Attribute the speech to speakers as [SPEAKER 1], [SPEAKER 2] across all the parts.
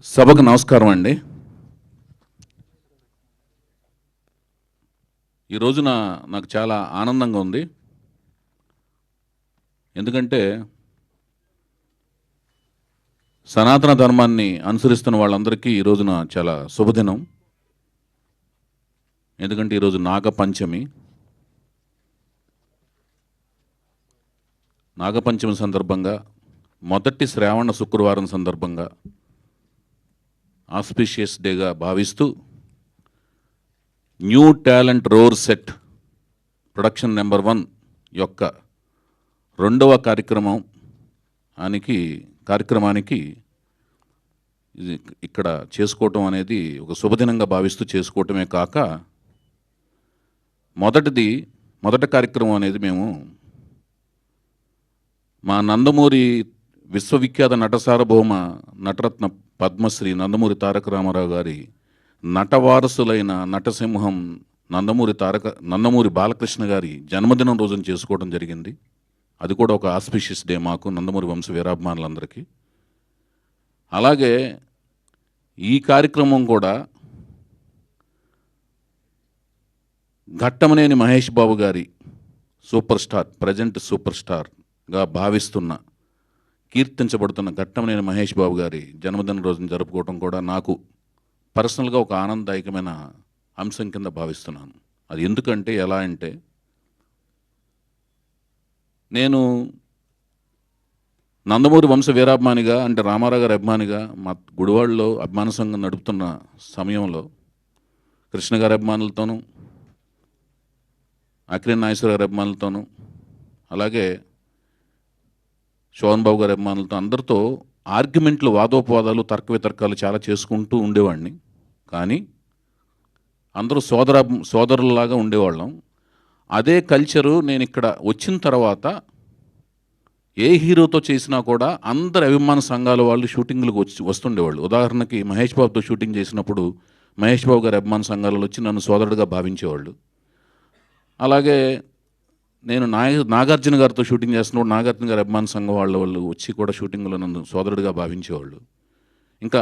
[SPEAKER 1] సభకు నమస్కారం అండి. ఈ రోజున నాకు చాలా ఆనందంగా ఉంది. ఎందుకంటే సనాతన ధర్మాన్ని అనుసరిస్తున్న వాళ్ళందరికీ ఈ రోజున చాలా శుభదినం. ఎందుకంటే ఈరోజు నాగపంచమి. నాగపంచమి సందర్భంగా మొదటి శ్రావణ శుక్రవారం సందర్భంగా ఆస్పిషియస్ డేగా భావిస్తూ New Talent Roar Set production number 1 యొక్క రెండవ కార్యక్రమానికి ఇది ఇక్కడ చేసుకోవటం అనేది ఒక శుభదినంగా భావిస్తూ చేసుకోవటమే కాక మొదటి కార్యక్రమం అనేది మేము మా నందమూరి విశ్వవిఖ్యాత నటసార్వభౌమ నటరత్న పద్మశ్రీ నందమూరి తారక రామారావు గారి నటవారసులైన నటసింహం నందమూరి బాలకృష్ణ గారి జన్మదినం రోజున చేసుకోవడం జరిగింది. అది కూడా ఒక ఆస్పిషియస్ డే మాకు నందమూరి వంశ వీరాభిమానులందరికీ. అలాగే ఈ కార్యక్రమం కూడా ఘట్టమనేని మహేష్ బాబు గారి ప్రజెంట్ సూపర్ స్టార్గా భావిస్తున్న కీర్తించబడుతున్న ఘట్టమనేని మహేష్ బాబు గారి జన్మదిన రోజున జరుపుకోవడం కూడా నాకు పర్సనల్గా ఒక ఆనందదాయకమైన అంశం కింద భావిస్తున్నాను. అది ఎందుకంటే ఎలా అంటే నేను నందమూరి వంశ వీరాభిమానిగా అంటే రామారావు గారి అభిమానిగా మా గుడివాడలో అభిమాన సంఘం నడుపుతున్న సమయంలో కృష్ణ గారి అభిమానులతోనూ అక్కినేని నాగేశ్వర గారి అభిమానులతోనూ అలాగే శోభన్ బాబు గారి అభిమానులతో అందరితో ఆర్గ్యుమెంట్లు వాదోపవాదాలు తర్క వితర్కాలు చాలా చేసుకుంటూ ఉండేవాడిని. కానీ అందరూ సోదరులలాగా ఉండేవాళ్ళం. అదే కల్చరు నేను ఇక్కడ వచ్చిన తర్వాత ఏ హీరోతో చేసినా కూడా అందరి అభిమాన సంఘాల వాళ్ళు షూటింగ్లకు వస్తుండేవాళ్ళు. ఉదాహరణకి మహేష్ బాబుతో షూటింగ్ చేసినప్పుడు మహేష్ బాబు గారి అభిమాన సంఘాలలో వచ్చి నన్ను సోదరుడిగా భావించేవాళ్ళు. అలాగే నేను నాగార్జున గారితో షూటింగ్ చేస్తున్నప్పుడు నాగార్జున గారి అభిమాన సంఘం వాళ్ళు వచ్చి కూడా షూటింగ్లో నన్ను సోదరుడిగా భావించేవాళ్ళు. ఇంకా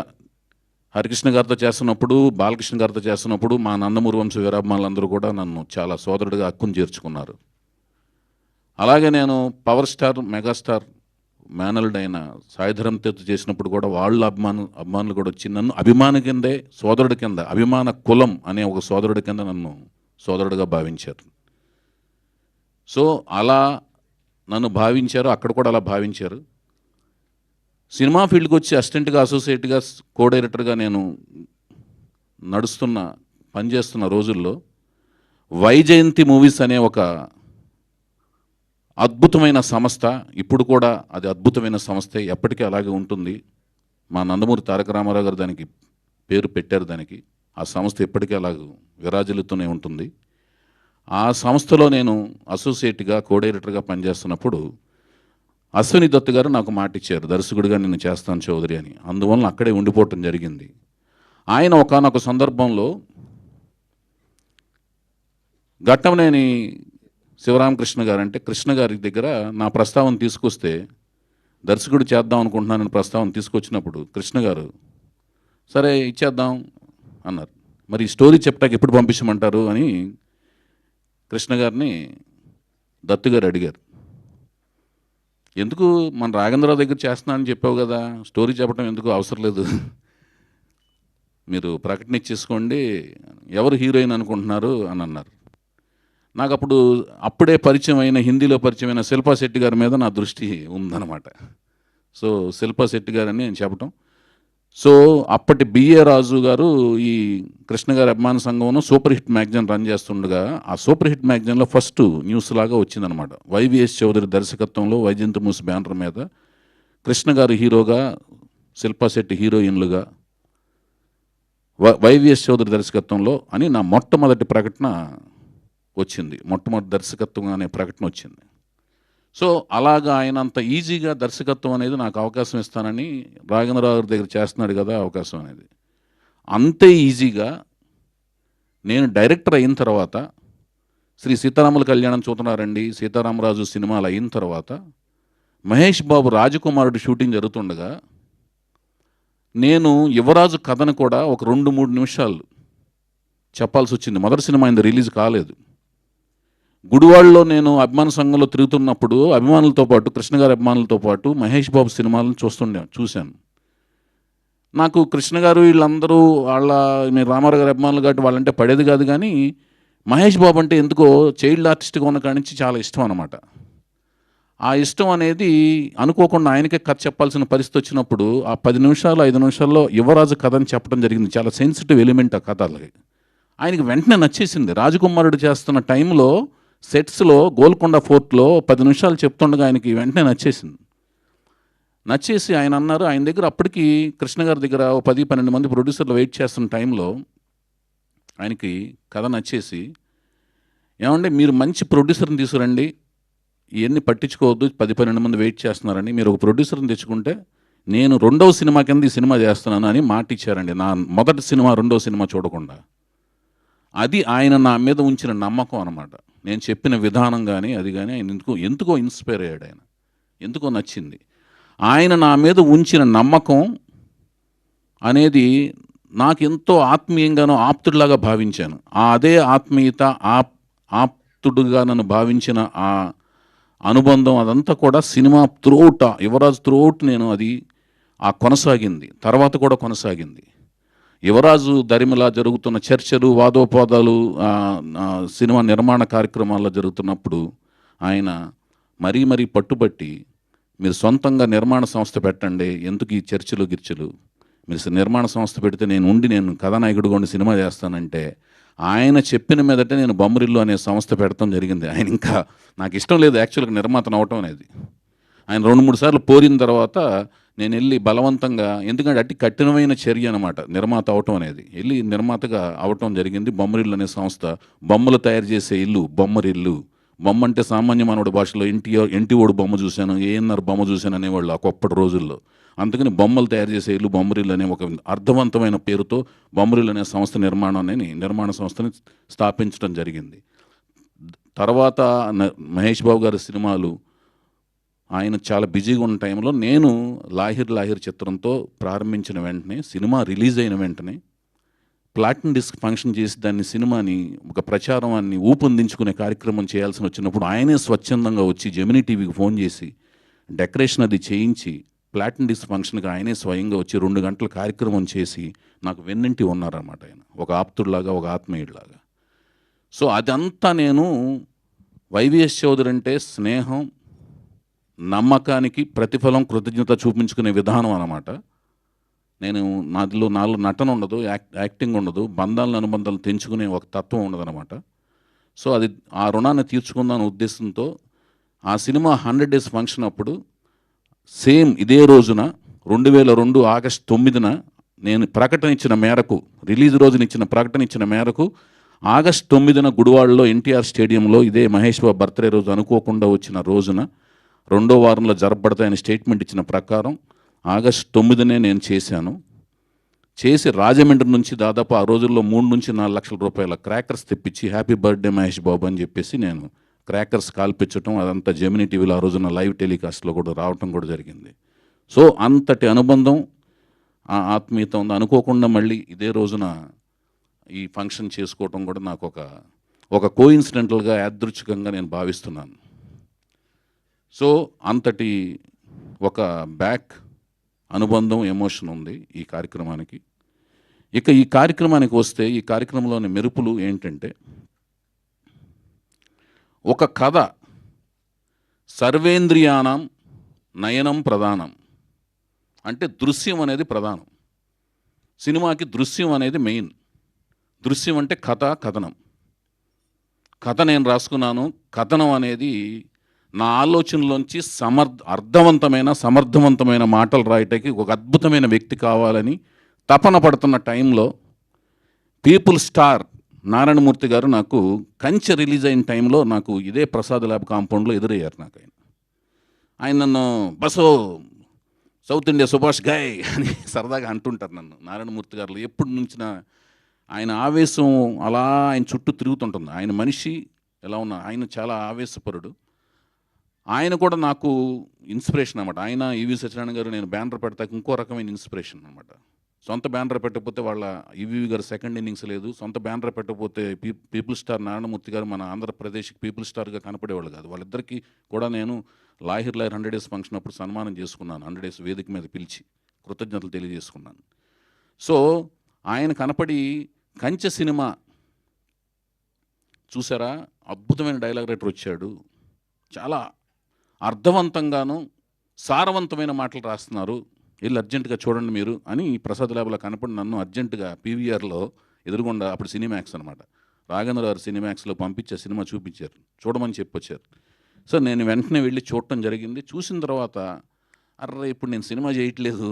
[SPEAKER 1] హరికృష్ణ గారితో చేస్తున్నప్పుడు బాలకృష్ణ గారితో చేస్తున్నప్పుడు మా నందమూరి వంశ వీరాభిమానులందరూ కూడా నన్ను చాలా సోదరుడిగా హక్కును చేర్చుకున్నారు. అలాగే నేను పవర్ స్టార్ మెగాస్టార్ మేనల్డ్ అయిన సాయిధరం తేజ్ చేసినప్పుడు కూడా వాళ్ళ అభిమానులు కూడా వచ్చి నన్ను అభిమాని కిందే సోదరుడి కింద అభిమాన కులం అనే ఒక సోదరుడి కింద నన్ను సోదరుడిగా భావించారు. సో అలా నన్ను భావించారు, అక్కడ కూడా అలా భావించారు. సినిమా ఫీల్డ్కి వచ్చి అసిస్టెంట్గా అసోసియేట్గా కో డైరెక్టర్గా నేను పనిచేస్తున్న రోజుల్లో వైజయంతి మూవీస్ అనే ఒక అద్భుతమైన సంస్థ, ఇప్పుడు కూడా అది అద్భుతమైన సంస్థే, ఎప్పటికీ అలాగే ఉంటుంది. మా నందమూరి తారక రామారావు గారు దానికి పేరు పెట్టారు. దానికి ఆ సంస్థ ఎప్పటికీ అలాగ విరాజిల్లుతూనే ఉంటుంది. ఆ సంస్థలో నేను అసోసియేట్గా కో డైరెక్టర్గా పనిచేస్తున్నప్పుడు అశ్విని దత్ గారు నాకు మాట ఇచ్చారు, దర్శకుడిగా నేను చేస్తాను చౌదరి అని. అందువలన అక్కడే ఉండిపోవటం జరిగింది. ఆయన ఒకానొక సందర్భంలో ఘట్టమనేని శివరామకృష్ణ గారు అంటే కృష్ణ గారి దగ్గర నా ప్రస్తావన తీసుకొస్తే దర్శకుడు చేద్దాం అనుకుంటున్నానని ప్రస్తావన తీసుకొచ్చినప్పుడు కృష్ణ గారు సరే ఇచ్చేద్దాం అన్నారు. మరి ఈ స్టోరీ చెప్పడానికి ఎప్పుడు పంపించమంటారు అని కృష్ణ గారిని దత్తు గారు అడిగారు. ఎందుకు మన రాఘేంద్రరావు దగ్గర చేస్తున్నానని చెప్పావు కదా, స్టోరీ చెప్పడం ఎందుకు అవసరం లేదు, మీరు ప్రకటన ఇచ్చేసుకోండి, ఎవరు హీరోయిన్ అనుకుంటున్నారు అని అన్నారు. నాకు అప్పుడే హిందీలో పరిచయం అయిన శిల్పా శెట్టి గారి మీద నా దృష్టి ఉందన్నమాట. సో శిల్పా శెట్టి గారని నేను చెప్పడం. సో అప్పటి బిఏ రాజు గారు ఈ కృష్ణ గారి అభిమాన సంఘంలో సూపర్ హిట్ మ్యాగజైన్ రన్ చేస్తుండగా ఆ సూపర్ హిట్ మ్యాగజైన్లో ఫస్ట్ న్యూస్ లాగా వచ్చిందనమాట. వైవిఎస్ చౌదరి దర్శకత్వంలో వైజయంతి మూవీస్ బ్యానర్ మీద కృష్ణ గారు హీరోగా, శిల్పా శెట్టి హీరోయిన్లుగా, వైవిఎస్ చౌదరి దర్శకత్వంలో అని నా మొట్టమొదటి ప్రకటన వచ్చింది. మొట్టమొదటి దర్శకత్వం అనే ప్రకటన వచ్చింది. సో అలాగా ఆయన అంత ఈజీగా దర్శకత్వం అనేది నాకు అవకాశం ఇస్తానని రాఘేంద్రరావు దగ్గర చేస్తున్నాడు కదా అవకాశం అనేది, అంతే ఈజీగా నేను డైరెక్టర్ అయిన తర్వాత శ్రీ సీతారాముల కళ్యాణం చూస్తున్నారండి, సీతారామరాజు సినిమాలు అయిన తర్వాత మహేష్ బాబు రాజకుమారుడు షూటింగ్ జరుగుతుండగా నేను యువరాజు కథను కూడా ఒక 2-3 నిమిషాలు చెప్పాల్సి వచ్చింది. మొదటి సినిమా ఆయనది రిలీజ్ కాలేదు. గుడివాడలో నేను అభిమాన సంఘంలో తిరుగుతున్నప్పుడు అభిమానులతో పాటు, కృష్ణ గారి అభిమానులతో పాటు మహేష్ బాబు సినిమాలను చూశాను. నాకు కృష్ణ గారు వీళ్ళందరూ నేను రామారావు గారి అభిమానులు కాబట్టి వాళ్ళంటే పడేది కాదు, కానీ మహేష్ బాబు అంటే ఎందుకో చైల్డ్ ఆర్టిస్ట్గా ఉన్న కాడి నుంచి చాలా ఇష్టం అనమాట. ఆ ఇష్టం అనేది అనుకోకుండా ఆయనకే కథ చెప్పాల్సిన పరిస్థితి వచ్చినప్పుడు ఆ 10 నిమిషాలు 5 నిమిషాల్లో యువరాజు కథ అని చెప్పడం జరిగింది. చాలా సెన్సిటివ్ ఎలిమెంట్ ఆ కథ. అలాగే ఆయనకి వెంటనే నచ్చేసింది. రాజకుమారుడు చేస్తున్న టైంలో సెట్స్లో గోల్కొండ ఫోర్ట్లో 10 నిమిషాలు చెప్తుండగా ఆయనకి వెంటనే నచ్చేసి ఆయన అన్నారు, ఆయన దగ్గర అప్పటికి కృష్ణ గారి దగ్గర 10-12 మంది ప్రొడ్యూసర్లు వెయిట్ చేస్తున్న టైంలో ఆయనకి కథ నచ్చేసి, ఏమంటే మీరు మంచి ప్రొడ్యూసర్ని తీసుకురండి, ఇవన్నీ పట్టించుకోవద్దు, 10-12 మంది వెయిట్ చేస్తున్నారని, మీరు ఒక ప్రొడ్యూసర్ని తెచ్చుకుంటే నేను 2వ సినిమా కింద ఈ సినిమా చేస్తున్నాను అని మాట ఇచ్చారండి. నా మొదటి సినిమా 2వ సినిమా చూడకుండా. అది ఆయన నా మీద ఉంచిన నమ్మకం అనమాట. నేను చెప్పిన విధానం కానీ అది కానీ ఆయన ఎందుకో ఇన్స్పైర్ అయ్యాడు. ఆయన ఎందుకో నచ్చింది. ఆయన నా మీద ఉంచిన నమ్మకం అనేది నాకు ఎంతో ఆత్మీయంగానో ఆప్తుడిలాగా భావించాను. అదే ఆత్మీయత, ఆప్తుడుగా నన్ను భావించిన ఆ అనుబంధం అదంతా కూడా సినిమా త్రూఅవుట్, యువరాజు త్రూఅవుట్ నేను అది కొనసాగింది. తర్వాత కూడా కొనసాగింది. యువరాజు దరిమిలా జరుగుతున్న చర్చలు, వాదోపాదాలు, సినిమా నిర్మాణ కార్యక్రమాల్లో జరుగుతున్నప్పుడు ఆయన మరీ పట్టుబట్టి, మీరు సొంతంగా నిర్మాణ సంస్థ పెట్టండి, ఎందుకు ఈ చర్చలు గిర్చలు, మీరు నిర్మాణ సంస్థ పెడితే నేను కథానాయకుడిగా ఉండి సినిమా చేస్తానంటే, ఆయన చెప్పిన మీదటే నేను బొమ్మరిల్లు అనే సంస్థ పెడతాం జరిగింది. ఆయన ఇంకా నాకు ఇష్టం లేదు యాక్చువల్గా నిర్మాతను అవటం అనేది. ఆయన 2-3 సార్లు పోరిన తర్వాత నేను వెళ్ళి బలవంతంగా, ఎందుకంటే అట్టి కఠినమైన చర్య అనమాట నిర్మాత అవటం అనేది, వెళ్ళి నిర్మాతగా అవటం జరిగింది. బొమ్మరిల్లు అనే సంస్థ, బొమ్మలు తయారు చేసే ఇల్లు బొమ్మరిల్లు. బొమ్మ అంటే సామాన్య మానవుడి భాషలో ఎన్టీఓడు బొమ్మ చూశాను, ఏఎన్ఆర్ బొమ్మ చూశాను అనేవాళ్ళు అప్పటి రోజుల్లో. అందుకని బొమ్మలు తయారు చేసే ఇల్లు బొమ్మరిల్లు అనే ఒక అర్థవంతమైన పేరుతో బొమ్మరిల్లు అనే నిర్మాణ సంస్థని స్థాపించడం జరిగింది. తర్వాత మహేష్ బాబు గారి సినిమాలు ఆయన చాలా బిజీగా ఉన్న టైంలో నేను లాహిర్ చిత్రంతో ప్రారంభించిన వెంటనే, సినిమా రిలీజ్ అయిన వెంటనే ప్లాటినం డిస్క్ ఫంక్షన్ చేసి దాన్ని సినిమాని ఒక ప్రచారాన్ని ఊపందించుకునే కార్యక్రమం చేయాల్సి వచ్చినప్పుడు ఆయనే స్వచ్ఛందంగా వచ్చి జెమినీ టీవీకి ఫోన్ చేసి డెకరేషన్ అది చేయించి ప్లాటినం డిస్క్ ఫంక్షన్కి ఆయనే స్వయంగా వచ్చి 2 గంటల కార్యక్రమం చేసి నాకు వెన్నింటి ఉన్నారన్నమాట. ఆయన ఒక ఆప్తుడిలాగా, ఒక ఆత్మీయుడిలాగా. సో అదంతా నేను వైవిఎస్ చౌదరి అంటే స్నేహం, నమ్మకానికి ప్రతిఫలం, కృతజ్ఞత చూపించుకునే విధానం అన్నమాట. నాలో నటన ఉండదు, యాక్టింగ్ ఉండదు, అనుబంధాలు తెంచుకునే ఒక తత్వం ఉండదన్నమాట. సో అది ఆ రుణాన్ని తీర్చుకుందాం ఉద్దేశంతో ఆ సినిమా 100 డేస్ ఫంక్షన్ అప్పుడు సేమ్ ఇదే రోజున 2002 ఆగస్టు 9న నేను ప్రకటన ఇచ్చిన మేరకు, రిలీజ్ రోజున ఇచ్చిన ప్రకటన ఇచ్చిన మేరకు ఆగస్టు 9న గుడివాడలో ఎన్టీఆర్ స్టేడియంలో ఇదే మహేష్ బాబు బర్త్డే రోజు అనుకోకుండా వచ్చిన రోజున 2వ వారంలో జరపబడతాయని స్టేట్మెంట్ ఇచ్చిన ప్రకారం ఆగస్టు 9నే నేను చేసి రాజమండ్రి నుంచి దాదాపు ఆ రోజుల్లో 3-4 లక్షల రూపాయల క్రాకర్స్ తెప్పించి హ్యాపీ బర్త్డే మహేష్ బాబు అని చెప్పేసి నేను క్రాకర్స్ కాల్పించటం, అదంతా జెమినీ టీవీలో ఆ రోజున లైవ్ టెలికాస్ట్లో కూడా రావటం కూడా జరిగింది. సో అంతటి అనుబంధం, ఆ ఆత్మీయత ఉంది. అనుకోకుండా మళ్ళీ ఇదే రోజున ఈ ఫంక్షన్ చేసుకోవటం కూడా నాకు ఒక కోఇన్సిడెంటల్గా, యాదృచ్ఛికంగా నేను భావిస్తున్నాను. సో అంతటి ఒక బ్యాక్ అనుబంధం, ఎమోషన్ ఉంది ఈ కార్యక్రమానికి. ఇక ఈ కార్యక్రమానికి వస్తే, ఈ కార్యక్రమంలోని మెరుపులు ఏంటంటే, ఒక కథ సర్వేంద్రియానం నయనం ప్రధానం అంటే దృశ్యం అనేది ప్రధానం. సినిమాకి దృశ్యం అనేది మెయిన్. దృశ్యం అంటే కథనం. కథ నేను రాసుకున్నాను. కథనం అనేది నా ఆలోచనలోంచి అర్థవంతమైన, సమర్థవంతమైన మాటలు రాయటానికి ఒక అద్భుతమైన వ్యక్తి కావాలని తపన పడుతున్న టైంలో పీపుల్ స్టార్ నారాయణమూర్తి గారు నాకు కంచె రిలీజ్ అయిన టైంలో నాకు ఇదే ప్రసాద్ ల్యాబ్ కాంపౌండ్లో ఎదురయ్యారు. నాకు ఆయన నన్ను bus south India Subhash guy అని సరదాగా అంటుంటారు నన్ను. నారాయణమూర్తి గారు ఎప్పుడు నుంచిన ఆయన ఆవేశం అలా ఆయన చుట్టూ తిరుగుతుంటుంది. ఆయన మనిషి ఎలా ఉన్నా, ఆయన చాలా ఆవేశపరుడు. ఆయన కూడా నాకు ఇన్స్పిరేషన్ అనమాట. ఆయన ఈవి సత్యనారాయణ గారు నేను బ్యానర్ పెడతాక ఇంకో రకమైన ఇన్స్పిరేషన్ అనమాట. సొంత బ్యానర్ పెట్టకపోతే వాళ్ళ ఈవీవి గారు సెకండ్ ఇన్నింగ్స్ లేదు. సొంత బ్యానర్ పెట్టకపోతే పీపుల్ స్టార్ నారాయణమూర్తి గారు మన ఆంధ్రప్రదేశ్కి పీపుల్ స్టార్గా కనపడేవాళ్ళు కాదు. వాళ్ళిద్దరికీ కూడా నేను లాహిర్ 100 డేస్ ఫంక్షన్ అప్పుడు సన్మానం చేసుకున్నాను. 100 డేస్ వేదిక మీద పిలిచి కృతజ్ఞతలు తెలియజేసుకున్నాను. సో ఆయన కనపడి కంచె సినిమా చూసారా, అద్భుతమైన డైలాగ్ రైటర్ వచ్చాడు, చాలా అర్థవంతంగాను సారవంతమైన మాటలు రాస్తున్నారు, వెళ్ళి అర్జెంటుగా చూడండి మీరు అని ప్రసాద్ ల్యాబ్లో కనపడి నన్ను అర్జెంటుగా పీవీఆర్లో ఎదురుగుండా, అప్పుడు సినిమాక్స్ అనమాట, రాఘేంద్ర గారు సినిమాక్స్లో పంపించే సినిమా చూపించారు, చూడమని చెప్పొచ్చారు. సో నేను వెంటనే వెళ్ళి చూడటం జరిగింది. చూసిన తర్వాత అర్రే ఇప్పుడు నేను సినిమా చేయట్లేదు,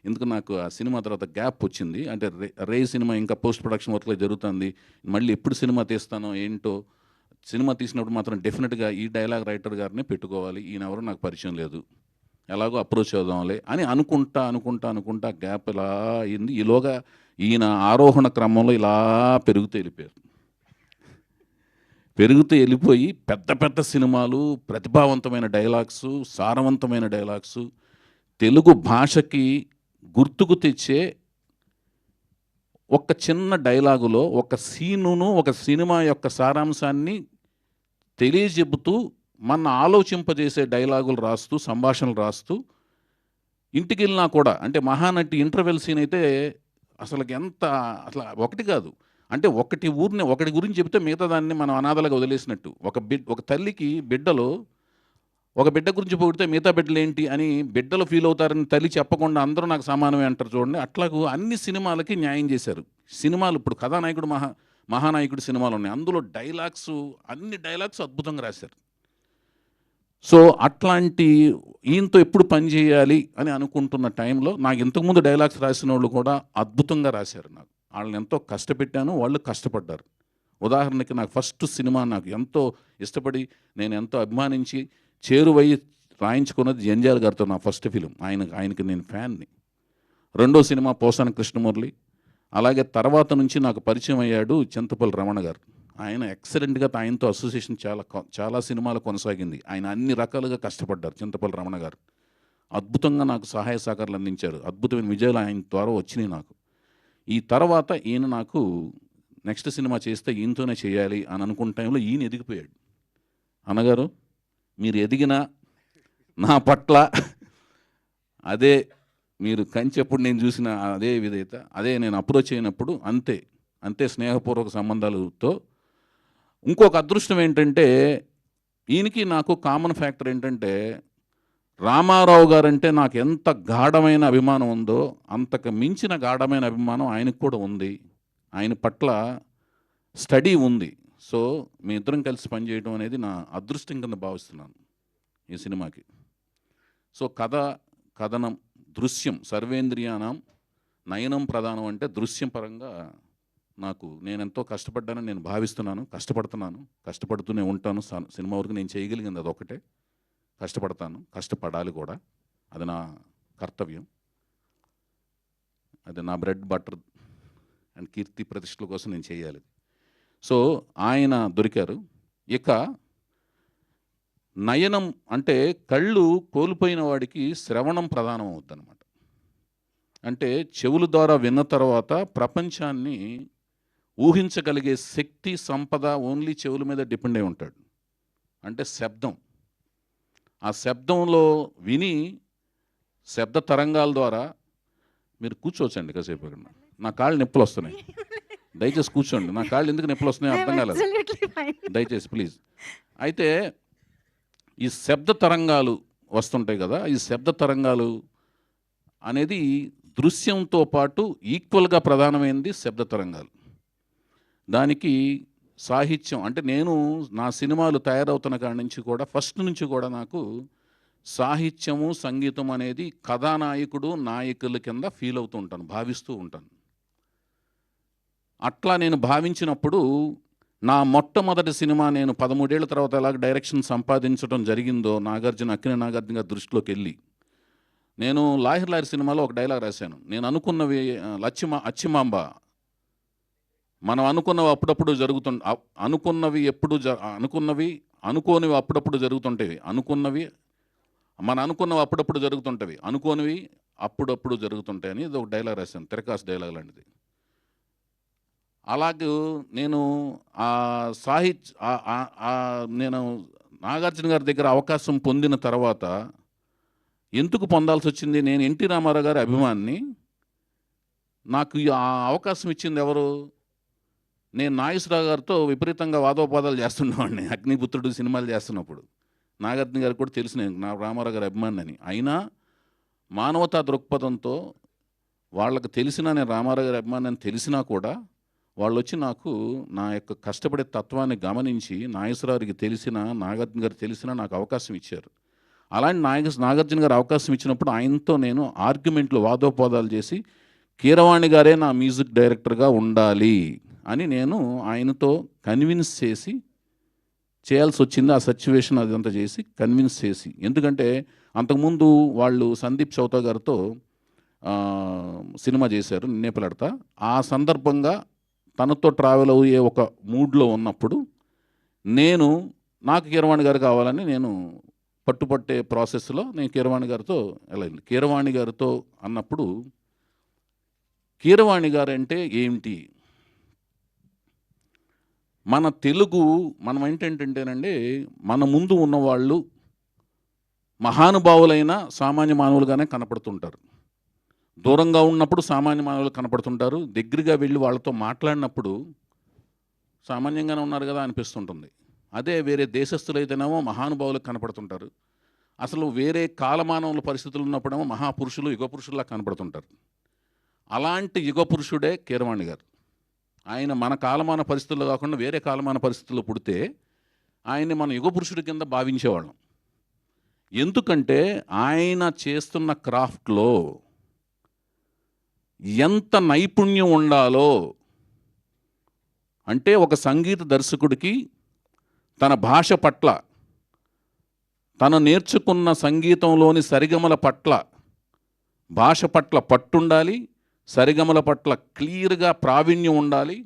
[SPEAKER 1] ఎందుకు నాకు ఆ సినిమా తర్వాత గ్యాప్ వచ్చింది, అంటే రే సినిమా ఇంకా పోస్ట్ ప్రొడక్షన్ వర్క్లో జరుగుతుంది, మళ్ళీ ఎప్పుడు సినిమా తీస్తానో ఏంటో, సినిమా తీసినప్పుడు మాత్రం డెఫినెట్గా ఈ డైలాగ్ రైటర్ గారిని పెట్టుకోవాలి, ఈయన ఎవరో నాకు పరిచయం లేదు, ఎలాగో అప్రోచ్ అవుదాంలే అని అనుకుంటా గ్యాప్ ఇలా అయింది. ఈలోగా ఈయన ఆరోహణ క్రమంలో ఇలా పెరుగుతూ వెళ్ళిపోయి పెద్ద పెద్ద సినిమాలు, ప్రతిభావంతమైన డైలాగ్సు, సారవంతమైన డైలాగ్సు, తెలుగు భాషకి గుర్తుకు తెచ్చే ఒక చిన్న డైలాగులో ఒక సీనును, ఒక సినిమా యొక్క సారాంశాన్ని తెలియజెబుతూ మన ఆలోచింపజేసే డైలాగులు రాస్తూ, సంభాషణలు రాస్తూ, ఇంటికి వెళ్ళినా కూడా, అంటే మహానటి ఇంటర్వెల్ సీన్ అయితే అసలు ఎంత, అసలు ఒకటి కాదు, అంటే ఒకటి గురించి చెప్తే మిగతా దాన్ని మనం అనాథలుగా వదిలేసినట్టు. ఒక తల్లికి ఒక బిడ్డ గురించి పొగిడితే మిగతా బిడ్డలు ఏంటి అని బిడ్డలు ఫీల్ అవుతారని తల్లి చెప్పకుండా అందరూ నాకు సమానమే అంటారు చూడండి. అట్లాగూ అన్ని సినిమాలకి న్యాయం చేశారు. సినిమాలు ఇప్పుడు కథానాయకుడు మహానాయకుడు సినిమాలు ఉన్నాయి, అందులో అన్ని డైలాగ్స్ అద్భుతంగా రాశారు. సో అట్లాంటి ఈయనతో ఎప్పుడు పని చేయాలి అని అనుకుంటున్న టైంలో నాకు ఇంతకుముందు డైలాగ్స్ రాసిన వాళ్ళు కూడా అద్భుతంగా రాశారు. వాళ్ళని ఎంతో కష్టపెట్టాను, వాళ్ళు కష్టపడ్డారు. ఉదాహరణకి నాకు ఫస్ట్ సినిమా నాకు ఎంతో ఇష్టపడి, నేను ఎంతో అభిమానించి చేరువయ్యి రాయించుకున్నది జంజాల్ గారితో నా ఫస్ట్ ఫిలిం. ఆయనకి నేను ఫ్యాన్ని. రెండో సినిమా పోసాని కృష్ణమురళి. అలాగే తర్వాత నుంచి నాకు పరిచయం అయ్యాడు చింతపల్లి రమణ గారు. ఆయన ఎక్సలెంట్గా, ఆయనతో అసోసియేషన్ చాలా సినిమాలు కొనసాగింది. ఆయన అన్ని రకాలుగా కష్టపడ్డారు. చింతపల్లి రమణ గారు అద్భుతంగా నాకు సహాయ సహకారాలు అందించారు. అద్భుతమైన విజయాలు ఆయన ద్వారా వచ్చినాయి నాకు. ఈ తర్వాత ఈయన నాకు నెక్స్ట్ సినిమా చేస్తే ఈయనతోనే చేయాలి అని అనుకున్న టైంలో ఈయన ఎదిగిపోయాడు. అన్నగారు మీరు ఎదిగినా నా పట్ల అదే, మీరు కంచెప్పుడు నేను చూసిన అదే విధేయత, అదే నేను అప్రోచ్ అయినప్పుడు అంతే స్నేహపూర్వక సంబంధాలతో. ఇంకొక అదృష్టం ఏంటంటే, ఈయనకి నాకు కామన్ ఫ్యాక్టర్ ఏంటంటే, రామారావు గారంటే నాకు ఎంత గాఢమైన అభిమానం ఉందో అంతకు మించిన గాఢమైన అభిమానం ఆయనకు కూడా ఉంది. ఆయన పట్ల స్టడీ ఉంది. సో మీ ఇద్దరం కలిసి పనిచేయడం అనేది నా అదృష్టం కింద భావిస్తున్నాను ఈ సినిమాకి. సో కథనం, దృశ్యం, సర్వేంద్రియానం నయనం ప్రధానం అంటే దృశ్యం పరంగా నేను ఎంతో కష్టపడ్డానని నేను భావిస్తున్నాను, కష్టపడుతూనే ఉంటాను. సినిమా వరకు నేను చేయగలిగింది అదొకటే, కష్టపడాలి కూడా, అది నా కర్తవ్యం, అది నా బ్రెడ్ బటర్ అండ్ కీర్తి ప్రతిష్టల కోసం నేను చేయాలి. సో ఆయన దొరికారు. ఇక నయనం అంటే కళ్ళు కోల్పోయిన వాడికి శ్రవణం ప్రధానం అవుద్దన్నమాట. అంటే చెవుల ద్వారా విన్న తర్వాత ప్రపంచాన్ని ఊహించగలిగే శక్తి, సంపద ఓన్లీ చెవుల మీద డిపెండ్ అయి ఉంటాడు. అంటే శబ్దం, ఆ శబ్దంలో విని శబ్ద తరంగాల ద్వారా మీరు కూర్చోవచ్చండి కాసేపు. అక్కడ నా కాళ్ళు నొప్పులు వస్తున్నాయి, దయచేసి కూర్చోండి. నా కాళ్ళు ఎందుకు నొప్పులు వస్తున్నాయో అర్థం కాలేదు, దయచేసి ప్లీజ్. అయితే ఈ శబ్ద తరంగాలు వస్తుంటాయి కదా, ఈ శబ్ద తరంగాలు అనేది దృశ్యంతో పాటు ఈక్వల్గా ప్రధానమైనది శబ్ద తరంగాలు. దానికి సాహిత్యం, అంటే నేను నా సినిమాలు తయారవుతున్న కాడి నుంచి కూడా, ఫస్ట్ నుంచి కూడా నాకు సాహిత్యము, సంగీతం అనేది కథానాయకుడు, నాయకుల కింద ఫీల్ అవుతూ ఉంటాను, భావిస్తూ ఉంటాను. అట్లా నేను భావించినప్పుడు నా మొట్టమొదటి సినిమా నేను 13 ఏళ్ల తర్వాత ఎలాగ డైరెక్షన్ సంపాదించడం జరిగిందో అక్కినే నాగార్జున గారి దృష్టిలోకి వెళ్ళి, నేను లాహిర్ సినిమాలో ఒక డైలాగ్ రాశాను. నేను అనుకున్నవి అచ్చిమాంబ, మనం అనుకున్నవి అప్పుడప్పుడు అనుకున్నవి అనుకోనివి అప్పుడప్పుడు జరుగుతుంటేవి, అనుకున్నవి అనుకున్నవి అప్పుడప్పుడు జరుగుతుంటవి, అనుకోనివి అప్పుడప్పుడు జరుగుతుంటాయి అని ఇది ఒక డైలాగ్ రాశాను, తిరకాసు డైలాగ్ లాంటిది. అలాగే నేను నేను నాగార్జున గారి దగ్గర అవకాశం పొందిన తర్వాత ఎందుకు పొందాల్సి వచ్చింది? నేను ఎన్టీ రామారావు గారి అభిమానిని. నాకు ఆ అవకాశం ఇచ్చింది ఎవరు? నేను నాగేశ్వరరావు గారితో విపరీతంగా వాదోపాదాలు చేస్తుండేవాడిని అగ్నిపుత్రుడు సినిమాలు చేస్తున్నప్పుడు. నాగార్జున గారికి కూడా తెలుసు నేను రామారావు గారి అభిమానిని. అయినా మానవతా దృక్పథంతో వాళ్ళకి తెలిసినా, నేను రామారావు గారి అభిమాని అని తెలిసినా కూడా వాళ్ళు వచ్చి నాకు నా యొక్క కష్టపడే తత్వాన్ని గమనించి నాగేశ్వరరావుకి తెలిసినా, నాగార్జున గారికి తెలిసినా నాకు అవకాశం ఇచ్చారు. అలాంటి నాగార్జున గారు అవకాశం ఇచ్చినప్పుడు ఆయనతో నేను ఆర్గ్యుమెంట్లు, వాదోపాదాలు చేసి కీరవాణి గారే నా మ్యూజిక్ డైరెక్టర్గా ఉండాలి అని నేను ఆయనతో కన్విన్స్ చేసి చేయాల్సి వచ్చింది. ఆ సిచ్యువేషన్ అదంతా చేసి కన్విన్స్ చేసి, ఎందుకంటే అంతకుముందు వాళ్ళు సందీప్ చౌతా గారితో సినిమా చేశారు నిన్నే పెళ్ళాడతా. ఆ సందర్భంగా తనతో ట్రావెల్ అయ్యే ఒక మూడ్లో ఉన్నప్పుడు నాకు కీరవాణి గారు కావాలని నేను పట్టుపట్టే ప్రాసెస్లో నేను కీరవాణి గారితో వెళ్ళింది. కీరవాణి గారితో అన్నప్పుడు కీరవాణి గారు అంటే ఏమిటి, మన తెలుగు మనం ఏంటంటేనండి, మన ముందు ఉన్నవాళ్ళు మహానుభావులైన సామాన్య మానవులుగానే కనపడుతుంటారు. దూరంగా ఉన్నప్పుడు సామాన్య మానవులు కనపడుతుంటారు, దగ్గరగా వెళ్ళి వాళ్ళతో మాట్లాడినప్పుడు సామాన్యంగానే ఉన్నారు కదా అనిపిస్తుంటుంది. అదే వేరే దేశస్తులైతేనేమో మహానుభావులకు కనపడుతుంటారు. అసలు వేరే కాలమానవుల పరిస్థితులు ఉన్నప్పుడేమో మహాపురుషులు, యుగపురుషుల్లా కనపడుతుంటారు. అలాంటి యుగపురుషుడే కీరవాణి గారు. ఆయన మన కాలమాన పరిస్థితుల్లో కాకుండా వేరే కాలమాన పరిస్థితుల్లో పుడితే ఆయన్ని మన యుగపురుషుడి కింద భావించేవాళ్ళం. ఎందుకంటే ఆయన చేస్తున్న క్రాఫ్ట్లో ఎంత నైపుణ్యం ఉండాలో, అంటే ఒక సంగీత దర్శకుడికి తన భాష పట్ల, తను నేర్చుకున్న సంగీతంలోని సరిగమల పట్ల, భాష పట్ల పట్టుండాలి, సరిగమల పట్ల క్లియర్గా ప్రావీణ్యం ఉండాలి,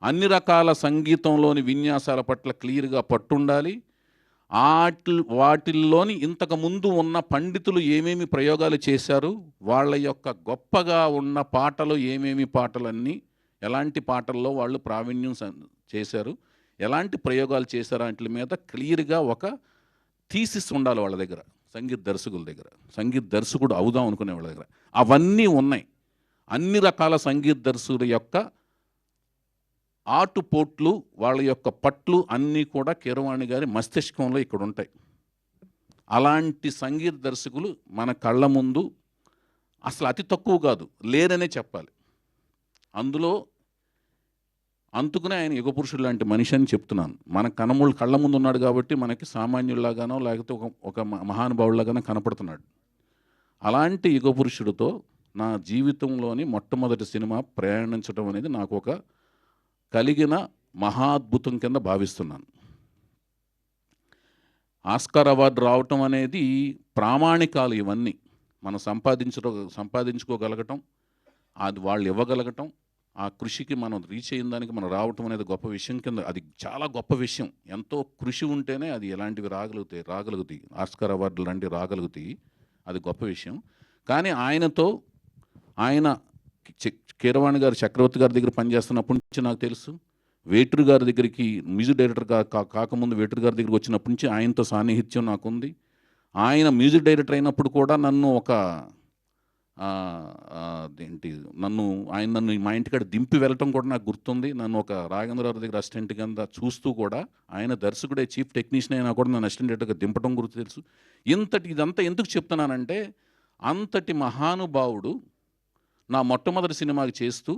[SPEAKER 1] అన్ని రకాల సంగీతంలోని విన్యాసాల పట్ల క్లియర్గా పట్టుండాలి. వాటిల్లోని ఇంతకుముందు ఉన్న పండితులు ఏమేమి ప్రయోగాలు చేశారు, వాళ్ళ యొక్క గొప్పగా ఉన్న పాటలు ఏమేమి పాటలన్నీ, ఎలాంటి పాటల్లో వాళ్ళు ప్రావీణ్యం చేశారు, ఎలాంటి ప్రయోగాలు చేశారు, వాటి మీద క్లియర్గా ఒక థీసిస్ ఉండాలి వాళ్ళ దగ్గర, సంగీత దర్శకుల దగ్గర, సంగీత దర్శకుడు అవుదాం అనుకునే వాళ్ళ దగ్గర. అవన్నీ ఉన్నాయి. అన్ని రకాల సంగీత దర్శకుల యొక్క ఆటుపోట్లు, వాళ్ళ యొక్క పట్లు అన్నీ కూడా కీరవాణి గారి మస్తిష్కంలో ఇక్కడ ఉంటాయి. అలాంటి సంగీత దర్శకులు మన కళ్ళ ముందు అసలు అతి తక్కువ కాదు, లేరనే చెప్పాలి. అందులో అందుకునే ఆయన యుగపురుషుడు లాంటి మనిషి అని చెప్తున్నాను. మన కళ్ళ ముందు ఉన్నాడు కాబట్టి మనకి సామాన్యుల్లాగానో లేకపోతే ఒక మహానుభావులాగానో కనపడుతున్నాడు. అలాంటి యుగపురుషుడితో నా జీవితంలోని మొట్టమొదటి సినిమా ప్రయాణించడం అనేది నాకు ఒక కలిగిన మహాద్భుతం కింద భావిస్తున్నాను. ఆస్కార్ అవార్డు రావటం అనేది ప్రామాణికాలు. ఇవన్నీ మనం సంపాదించుకోగలగటం, అది వాళ్ళు ఇవ్వగలగటం, ఆ కృషికి మనం రీచ్ అయిన దానికి మనం రావటం అనేది గొప్ప విషయం కింద, అది చాలా గొప్ప విషయం. ఎంతో కృషి ఉంటేనే అది ఎలాంటివి రాగలుగుతాయి, ఆస్కార్ అవార్డులు లాంటివి రాగలుగుతాయి. అది గొప్ప విషయం. కానీ ఆయన కీరవాణి గారు చక్రవర్తి గారి దగ్గర పనిచేస్తున్నప్పటి నుంచి నాకు తెలుసు. వేటూరు గారి దగ్గరికి మ్యూజిక్ డైరెక్టర్గా కాకముందు వేటూరు గారి దగ్గరికి వచ్చినప్పటి నుంచి ఆయనతో సాన్నిహిత్యం నాకుంది. ఆయన మ్యూజిక్ డైరెక్టర్ అయినప్పుడు కూడా నన్ను నన్ను మా ఇంటికాడ దింపి వెళ్ళటం కూడా నాకు గుర్తుంది. నన్ను ఒక రాఘవేంద్రరావు దగ్గర అసిస్టెంట్ కింద చూస్తూ కూడా, ఆయన దర్శకుడే, చీఫ్ టెక్నీషియన్ అయినా కూడా నన్ను అసిస్టెంట్ డైరెక్టర్గా దింపడం గుర్తు తెలుసు. ఇదంతా ఎందుకు చెప్తున్నానంటే, అంతటి మహానుభావుడు నా మొట్టమొదటి సినిమాకి చేస్తూ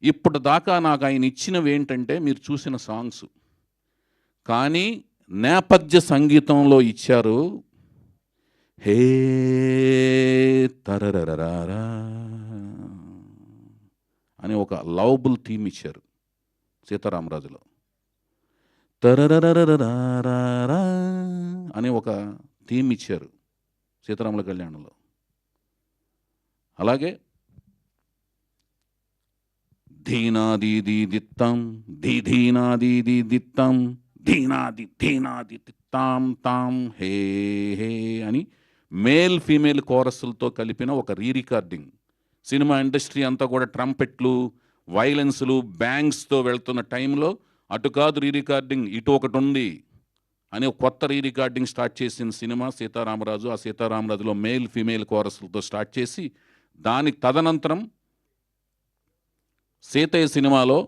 [SPEAKER 1] ఇప్పటిదాకా నాకు ఆయన ఇచ్చినవి ఏంటంటే మీరు చూసిన సాంగ్స్, కానీ నేపథ్య సంగీతంలో ఇచ్చారు. హే తరరరారా అని ఒక లవబుల్ థీమ్ ఇచ్చారు సీతారామరాజులో. తరరరరారా అని ఒక థీమ్ ఇచ్చారు సీతారాముల కళ్యాణంలో. అలాగే ధీనాదీదీ దిత్తం ధీనాదీదీ దిత్తం ధీనాది ధీనాది తాం తాం హే హే అని మేల్ ఫీమేల్ కోరస్లతో కలిపిన ఒక రికార్డింగ్. సినిమా ఇండస్ట్రీ అంతా కూడా ట్రంపెట్లు, వైలెన్స్లు, బ్యాంగ్స్తో వెళ్తున్న టైంలో అటు కాదు రికార్డింగ్, ఇటు ఒకటి ఉంది అని ఒక కొత్త రికార్డింగ్ స్టార్ట్ చేసిన సినిమా సీతారామరాజు. ఆ సీతారామరాజులో మేల్ ఫీమేల్ కోరస్లతో స్టార్ట్ చేసి దానికి తదనంతరం సీతయ్య సినిమాలో,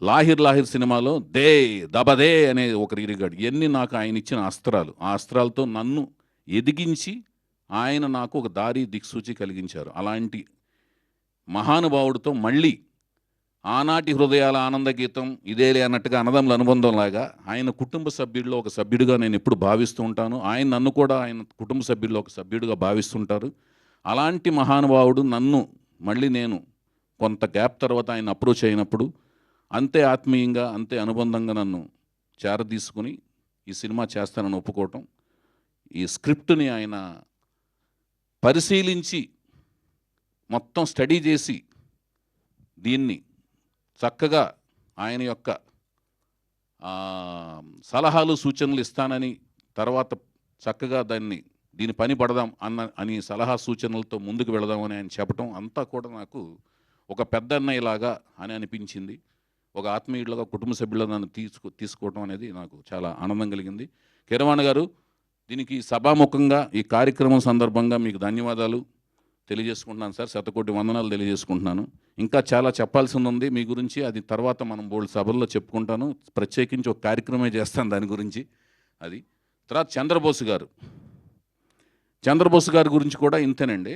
[SPEAKER 1] లాహిర్ లాహిర్ సినిమాలో దే దబదే అనే ఒక రికార్డ్. ఇవన్నీ నాకు ఆయన ఇచ్చిన అస్త్రాలు. ఆ అస్త్రాలతో నన్ను ఎదిగించి ఆయన నాకు ఒక దారి దిక్సూచి కలిగించారు. అలాంటి మహానుభావుడితో మళ్ళీ ఆనాటి హృదయాల ఆనంద గీతం ఇదేలే అన్నట్టుగా అన్నదమ్ముల అనుబంధంలాగా ఆయన కుటుంబ సభ్యుల్లో ఒక సభ్యుడిగా నేను ఎప్పుడు భావిస్తూ ఉంటాను. ఆయన నన్ను కూడా ఆయన కుటుంబ సభ్యుల్లో ఒక సభ్యుడిగా భావిస్తుంటారు. అలాంటి మహానుభావుడు నన్ను మళ్ళీ నేను కొంత గ్యాప్ తర్వాత ఆయన అప్రోచ్ అయినప్పుడు అంతే ఆత్మీయంగా, అంతే అనుబంధంగా నన్ను చేరదీసుకుని ఈ సినిమా చేస్తానని ఒప్పుకోవటం, ఈ స్క్రిప్ట్ని ఆయన పరిశీలించి మొత్తం స్టడీ చేసి దీన్ని చక్కగా ఆయన యొక్క సలహాలు సూచనలు ఇస్తానని, తర్వాత చక్కగా దీని పని పడదాం అని సలహా సూచనలతో ముందుకు వెళదామని ఆయన చెప్పడం అంతా కూడా నాకు ఒక పెద్ద అన్నయ్యలాగా అని అనిపించింది. ఒక ఆత్మీయులుగా, కుటుంబ సభ్యులుగా నన్ను తీసుకోవడం అనేది నాకు చాలా ఆనందం కలిగింది. కీరవాణి గారు, దీనికి సభాముఖంగా ఈ కార్యక్రమం సందర్భంగా మీకు ధన్యవాదాలు తెలియజేసుకుంటున్నాను సార్. శతకోటి వందనాలు తెలియజేసుకుంటున్నాను. ఇంకా చాలా చెప్పాల్సింది ఉంది మీ గురించి, అది తర్వాత మనం బోల్డ్ సభల్లో చెప్పుకుంటాను. ప్రత్యేకించి ఒక కార్యక్రమే చేస్తాను దాని గురించి. అది తర్వాత చంద్రబోస్ గారి గురించి కూడా ఇంతేనండి.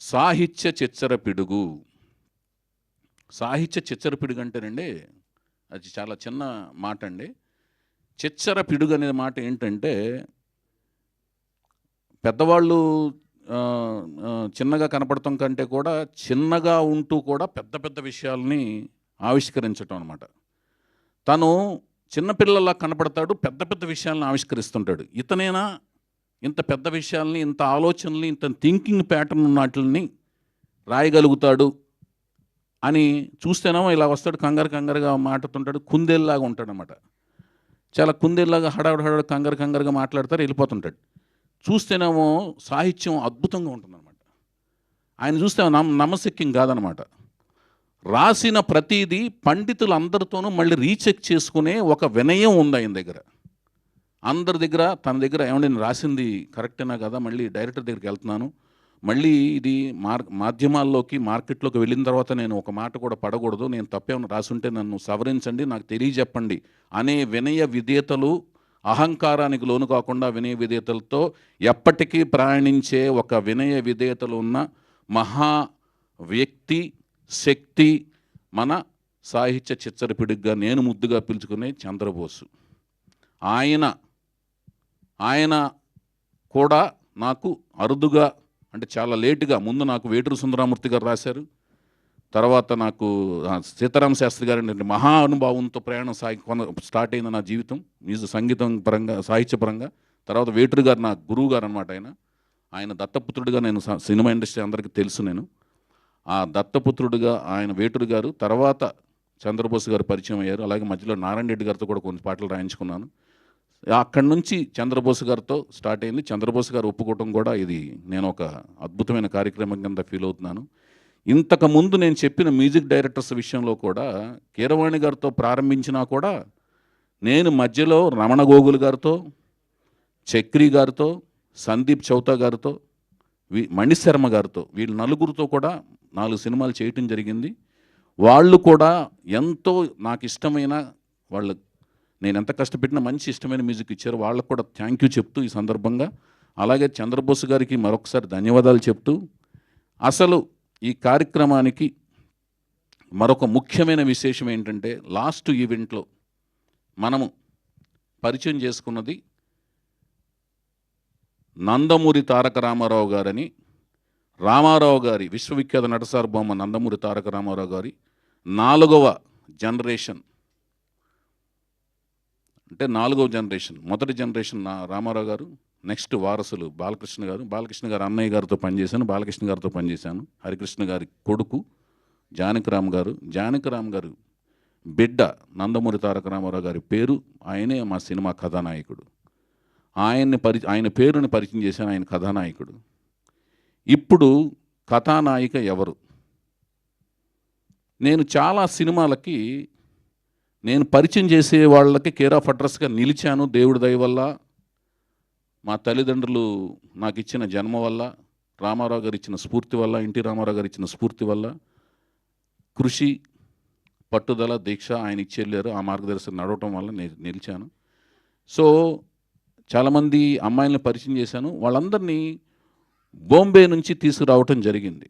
[SPEAKER 1] సాహిత్య చిచ్చర పిడుగు. సాహిత్య చిచ్చర పిడుగు అంటేనండి అది చాలా చిన్న మాట అండి. చిచ్చర పిడుగు అనే మాట ఏంటంటే, పెద్దవాళ్ళు చిన్నగా కనపడటం కంటే కూడా చిన్నగా ఉంటూ కూడా పెద్ద పెద్ద విషయాల్ని ఆవిష్కరించటం అనమాట. తను చిన్నపిల్లలా కనపడతాడు, పెద్ద పెద్ద విషయాలను ఆవిష్కరిస్తుంటాడు. ఇతనేనా ఇంత పెద్ద విషయాల్ని, ఇంత ఆలోచనల్ని, ఇంత థింకింగ్ ప్యాటర్న్ ఉన్నట్లని రాయగలుగుతాడు అని చూస్తేనేమో ఇలా వస్తాడు, కంగారుగా మాట్లాడుతుంటాడు, కుందేల్లాగా ఉంటాడనమాట. చాలా కుందేల్లాగా హడావుడు కంగారుగా మాట్లాడతారు, వెళ్ళిపోతుంటాడు. చూస్తేనేమో సాహిత్యం అద్భుతంగా ఉంటుందన్నమాట. ఆయన చూస్తే నమ్మశక్యం కాదనమాట. రాసిన ప్రతిదీ పండితులు అందరితోనూ మళ్ళీ రీచెక్ చేసుకునే ఒక వినయం ఉంది ఆయన దగ్గర. అందరి దగ్గర తన దగ్గర ఏమంటే నేను రాసింది కరెక్టేనా కదా, మళ్ళీ డైరెక్టర్ దగ్గరికి వెళ్తున్నాను, మళ్ళీ ఇది మాధ్యమాల్లోకి మార్కెట్లోకి వెళ్ళిన తర్వాత నేను ఒక మాట కూడా పడకూడదు, నేను తప్పేమైనా రాసుంటే నన్ను సవరించండి, నాకు తెలియజెప్పండి అనే వినయ విధేయతలు, అహంకారానికి లోను కాకుండా వినయ విధేయతలతో ఎప్పటికీ ప్రయాణించే ఒక వినయ విధేయతలు ఉన్న మహా వ్యక్తి, శక్తి మన సాహిత్య చిచ్చరపిడిగా నేను ముద్దుగా పిలుచుకునే చంద్రబోసు. ఆయన కూడా నాకు అరుదుగా, అంటే చాలా లేటుగా, ముందు నాకు వేటూరు సుందరమూర్తి గారు రాశారు, తర్వాత నాకు సీతారామ శాస్త్రి గారు అంటే మహా అనుభావంతో ప్రయాణం స్టార్ట్ అయింది నా జీవితం సంగీతం పరంగా, సాహిత్యపరంగా. తర్వాత వేటూరు గారు నా గురువు గారు అనమాట. ఆయన దత్తపుత్రుడిగా నేను సినిమా ఇండస్ట్రీ అందరికీ తెలుసు. నేను ఆ దత్తపుత్రుడిగా ఆయన వేటూరు గారు, తర్వాత చంద్రబోస్ గారు పరిచయం అయ్యారు. అలాగే మధ్యలో నారాయణ రెడ్డి గారితో కూడా కొన్ని పాటలు రాయించుకున్నాను. అక్కడి నుంచి చంద్రబోస్ గారితో స్టార్ట్ అయింది. చంద్రబోస్ గారు ఒప్పుకోవటం కూడా ఇది నేను ఒక అద్భుతమైన కార్యక్రమం కింద ఫీల్ అవుతున్నాను. ఇంతకుముందు నేను చెప్పిన మ్యూజిక్ డైరెక్టర్స్ విషయంలో కూడా కీరవాణి గారితో ప్రారంభించినా కూడా నేను మధ్యలో రమణ గోగుల్ గారితో, చక్రి గారితో, సందీప్ చౌతా గారితో, మణిశర్మ గారితో, వీళ్ళు నలుగురితో కూడా 4 సినిమాలు చేయటం జరిగింది. వాళ్ళు కూడా ఎంతో నాకు ఇష్టమైన, నేను ఎంత కష్టపెట్టినా మంచి ఇష్టమైన మ్యూజిక్ ఇచ్చారు. వాళ్ళకు కూడా థ్యాంక్ యూ చెప్తూ ఈ సందర్భంగా, అలాగే చంద్రబోస్ గారికి మరొకసారి ధన్యవాదాలు చెప్తూ, అసలు ఈ కార్యక్రమానికి మరొక ముఖ్యమైన విశేషం ఏంటంటే, లాస్ట్ ఈవెంట్లో మనము పరిచయం చేసుకున్నది నందమూరి తారక రామారావు గారని. రామారావు గారి విశ్వవిఖ్యాత నటసార్వభౌమ నందమూరి తారక రామారావు గారి 4వ జనరేషన్, అంటే 4వ జనరేషన్. మొదటి జనరేషన్ రామారావు గారు, నెక్స్ట్ వారసులు బాలకృష్ణ గారు. బాలకృష్ణ గారు అన్నయ్య గారితో పనిచేశాను, బాలకృష్ణ గారితో పనిచేశాను. హరికృష్ణ గారి కొడుకు జానకిరామ్ గారు. జానకిరామ్ గారు బిడ్డ నందమూరి తారక రామారావు గారి పేరు, ఆయనే మా సినిమా కథానాయకుడు. ఆయన పేరుని పరిచయం చేశాను, ఆయన కథానాయకుడు. ఇప్పుడు కథానాయిక ఎవరు? నేను చాలా సినిమాలకి నేను పరిచయం చేసే వాళ్ళకి కేర్ ఆఫ్ అడ్రస్గా నిలిచాను. దేవుడి దయ వల్ల, మా తల్లిదండ్రులు నాకు ఇచ్చిన జన్మ వల్ల, రామారావు గారు ఇచ్చిన స్ఫూర్తి వల్ల, ఎన్టీ రామారావు గారు ఇచ్చిన స్ఫూర్తి వల్ల, కృషి, పట్టుదల, దీక్ష ఆయన ఇచ్చి వెళ్ళారు. ఆ మార్గదర్శనం నడవటం వల్ల నేను నిలిచాను. సో చాలామంది అమ్మాయిలను పరిచయం చేశాను. వాళ్ళందరినీ బాంబే నుంచి తీసుకురావటం జరిగింది.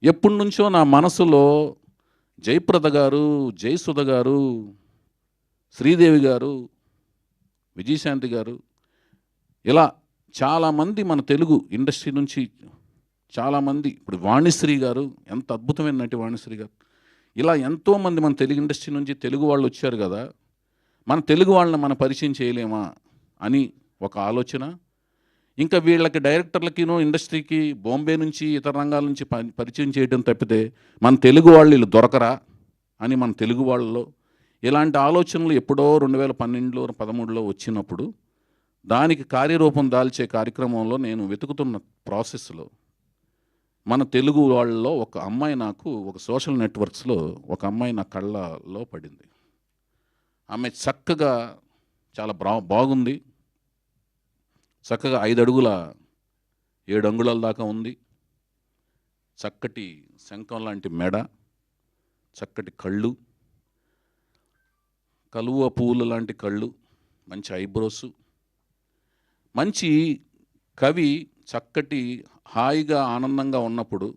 [SPEAKER 1] ఎప్పటి నుంచో నా మనసులో జయప్రద గారు, జయసుధ గారు, శ్రీదేవి గారు, విజయశాంతి గారు, ఇలా చాలామంది మన తెలుగు ఇండస్ట్రీ నుంచి చాలామంది, ఇప్పుడు వాణిశ్రీ గారు, ఎంత అద్భుతమైన నటి వాణిశ్రీ గారు, ఇలా ఎంతోమంది మన తెలుగు ఇండస్ట్రీ నుంచి తెలుగు వాళ్ళు వచ్చారు కదా, మన తెలుగు వాళ్ళని మనం పరిచయం చేయలేమా అని ఒక ఆలోచన. ఇంకా వీళ్ళకి డైరెక్టర్లకినో ఇండస్ట్రీకి బాంబే నుంచి ఇతర రంగాల నుంచి పరిచయం చేయడం తప్పితే మన తెలుగు వాళ్ళు వీళ్ళు దొరకరా అని మన తెలుగు వాళ్ళలో ఇలాంటి ఆలోచనలు ఎప్పుడో 2012లో 2013లో వచ్చినప్పుడు దానికి కార్యరూపం దాల్చే కార్యక్రమంలో నేను వెతుకుతున్న ప్రాసెస్లో మన తెలుగు వాళ్ళలో ఒక అమ్మాయి, నాకు ఒక సోషల్ నెట్వర్క్స్లో ఒక అమ్మాయి నా కళ్ళలో పడింది. ఆమె చక్కగా చాలా బాగుంది, చక్కగా 5 అడుగుల 7 అంగుళాల దాకా ఉంది, చక్కటి శంఖం లాంటి మెడ, చక్కటి కళ్ళు, కలువ పువ్వుల లాంటి కళ్ళు, మంచి ఐబ్రోసు, మంచి కవి చక్కటి హాయిగా ఆనందంగా ఉన్నప్పుడు,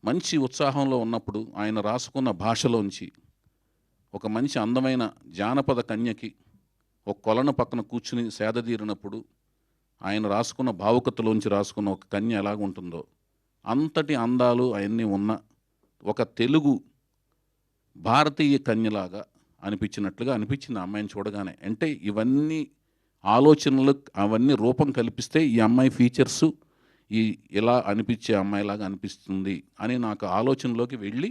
[SPEAKER 1] మంచి ఉత్సాహంలో ఉన్నప్పుడు ఆయన రాసుకున్న భాషలోంచి ఒక మంచి అందమైన జానపద కన్యకి ఒక కొలను పక్కన కూర్చుని సేదతీరినప్పుడు ఆయన రాసుకున్న భావుకతలోంచి రాసుకున్న ఒక కన్య ఎలాగుంటుందో అంతటి అందాలు అవన్నీ ఉన్న ఒక తెలుగు భారతీయ కన్యలాగా అనిపించినట్లుగా అనిపించింది ఆ అమ్మాయిని చూడగానే. అంటే ఇవన్నీ ఆలోచనలు అవన్నీ రూపం కల్పిస్తే ఈ అమ్మాయి ఫీచర్సు ఇలా అనిపించే అమ్మాయిలాగా అనిపిస్తుంది అని నాకు ఆలోచనలోకి వెళ్ళి